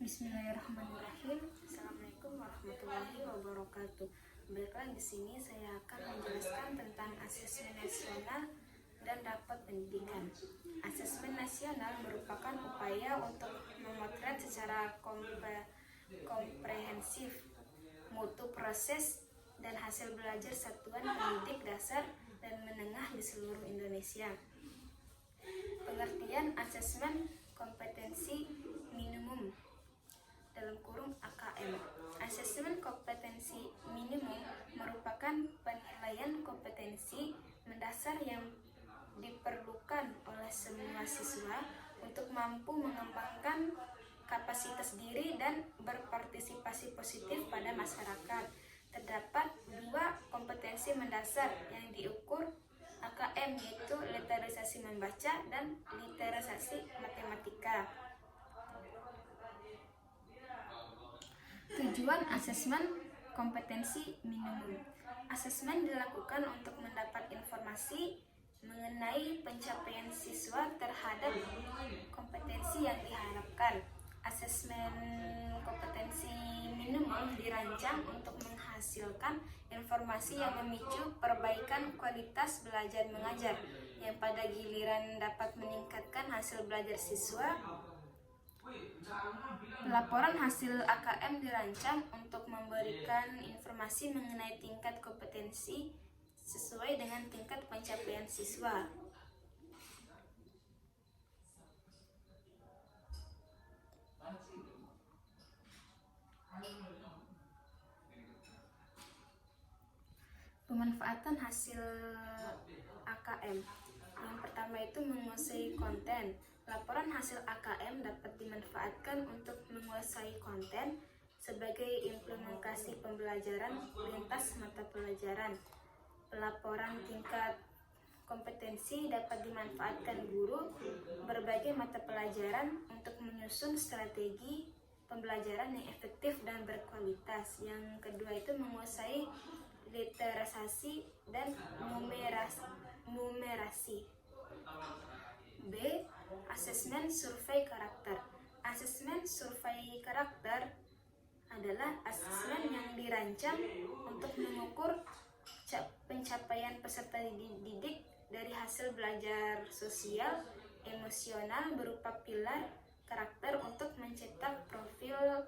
Bismillahirrahmanirrahim. Assalamualaikum warahmatullahi wabarakatuh. Baiklah, di sini saya akan menjelaskan tentang asesmen nasional dan rapat pendidikan. Asesmen nasional merupakan upaya untuk memotret secara komprehensif mutu proses dan hasil belajar satuan pendidik dasar dan menengah di seluruh Indonesia. Pengertian asesmen kompetensi minimum (AKM). Asesmen kompetensi minimum merupakan penilaian kompetensi mendasar yang diperlukan oleh semua siswa untuk mampu mengembangkan kapasitas diri dan berpartisipasi positif pada masyarakat. Terdapat dua kompetensi mendasar yang diukur AKM, yaitu literasi membaca dan literasi matematika. Tujuan asesmen kompetensi minimum. Asesmen dilakukan untuk mendapat informasi mengenai pencapaian siswa terhadap kompetensi yang diharapkan. Asesmen kompetensi minimum dirancang untuk menghasilkan informasi yang memicu perbaikan kualitas belajar mengajar, yang pada giliran dapat meningkatkan hasil belajar siswa. Laporan hasil AKM dirancang untuk memberikan informasi mengenai tingkat kompetensi sesuai dengan tingkat pencapaian siswa. Pemanfaatan hasil AKM. Yang pertama itu menguasai konten. Laporan hasil AKM dapat dimanfaatkan untuk menguasai konten sebagai implementasi pembelajaran lintas mata pelajaran. Pelaporan tingkat kompetensi dapat dimanfaatkan guru berbagai mata pelajaran untuk menyusun strategi pembelajaran yang efektif dan berkualitas. Yang kedua itu menguasai literasi dan numerasi. B. Asesmen survei karakter. Asesmen survei karakter adalah asesmen yang dirancang untuk mengukur pencapaian peserta didik dari hasil belajar sosial, emosional berupa pilar karakter untuk mencetak profil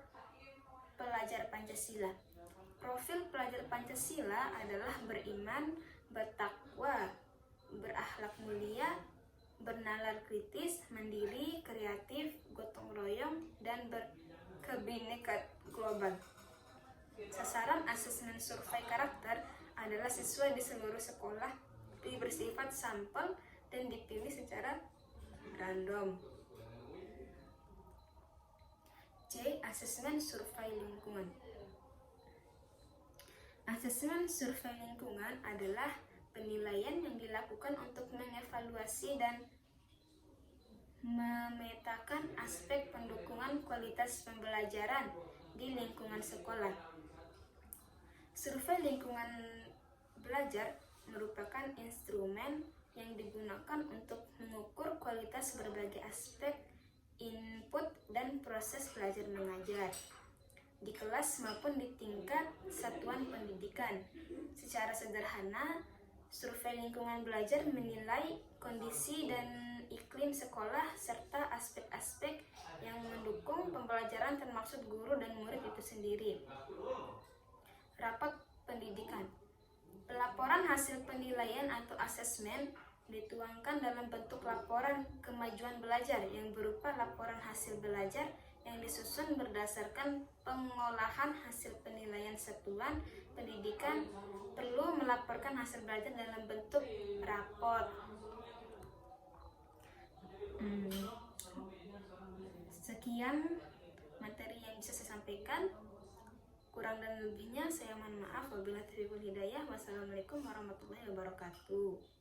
pelajar Pancasila. Profil pelajar Pancasila adalah beriman, bertakwa, berakhlak mulia, bernalar kritis, mandiri, kreatif, gotong royong, dan berkebinekaan global. Sasaran asesmen survei karakter adalah siswa di seluruh sekolah, bersifat sampel dan dipilih secara random. C. Asesmen survei lingkungan. Asesmen survei lingkungan adalah penilaian yang dilakukan untuk mengevaluasi dan memetakan aspek pendukungan kualitas pembelajaran di lingkungan sekolah. Survei lingkungan belajar merupakan instrumen yang digunakan untuk mengukur kualitas berbagai aspek input dan proses belajar mengajar di kelas maupun di tingkat satuan pendidikan. Secara sederhana, survei lingkungan belajar menilai kondisi dan iklim sekolah serta aspek-aspek yang mendukung pembelajaran termasuk guru dan murid itu sendiri. Rapat pendidikan. Pelaporan hasil penilaian atau asesmen dituangkan dalam bentuk laporan kemajuan belajar yang berupa laporan hasil belajar yang disusun berdasarkan pengolahan hasil penilaian satuan pendidikan perlu melaporkan hasil belajar dalam bentuk rapor. Sekian materi yang bisa saya sampaikan. Kurang dan lebihnya saya mohon maaf. Wabillahi taufiq wal hidayah. Wassalamualaikum warahmatullahi wabarakatuh.